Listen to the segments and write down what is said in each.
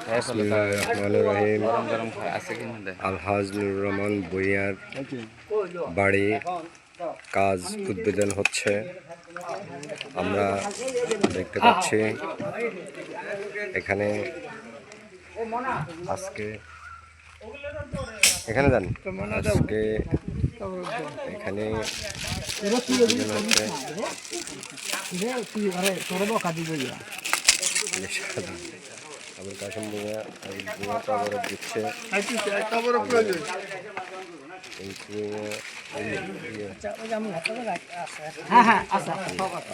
বিসমিল্লাহির রহমানির রহিম। আলহাজ নুরুর রহমান ভূঁইয়ার বাড়ি কাজ উদ্বোধন হচ্ছে। আমরা দেখতে পাচ্ছি এখানে আজকে এখানে যান আজকে এখানে উদ্বোধন হচ্ছে। আবুল কাসেম ভূঁইয়া কবর দিচ্ছে।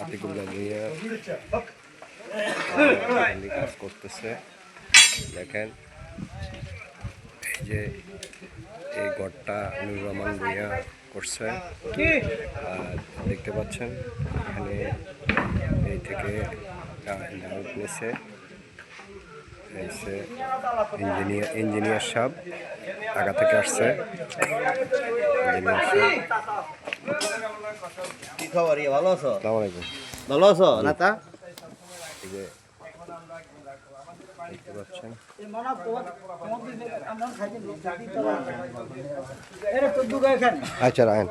আতিকুল্লাহ ভূঁইয়া কাজ করতেছে। দেখেন এই যে এই ঘরটা নুরুর রহমান ভূঁইয়া করছে। দেখতে পাচ্ছেন এখানে এই থেকে নিচে ইঞ্জিনিয়ার সাহেব ঢাকা থেকে আসছে। কি খবর? ভালো আছো? আসসালামু আলাইকুম। ভালো আছো নাতা? এই যে দেখতে পাচ্ছেন আচ্ছা রায়ন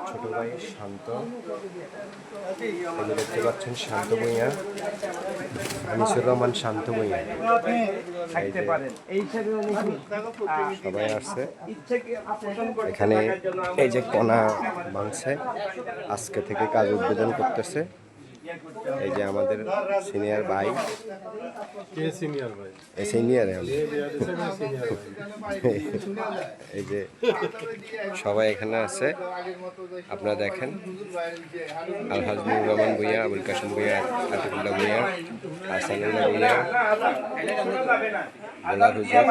ছোট ভাই শান্ত, দেখতে পাচ্ছেন শান্ত ভূঁইয়া, আনিসুর রহমান শান্ত ভূঁইয়া সবাই আসছে এখানে। এই যে কণা ভাঙছে, আজকে থেকে কাজ উদ্বোধন করতেছে। এই যে আমাদের সিনিয়র ভাই, সিনিয়র এই যে সবাই এখানে আছে। আপনারা দেখেন আলহাজ নুরুর রহমান ভূঁইয়া, আবুল কাসেম ভূঁইয়া, আতিকুল্লাহ ভূঁইয়া, হাসানুল্লাহ ভূঁইয়া, গোলাপ হুজুর,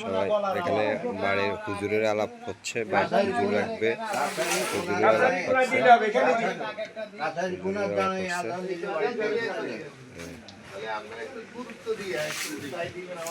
সবাই এখানে বাড়ির হুজুরের আলাপ হচ্ছে বা হুজুর রাখবে, হুজুরের আলাপ হচ্ছে।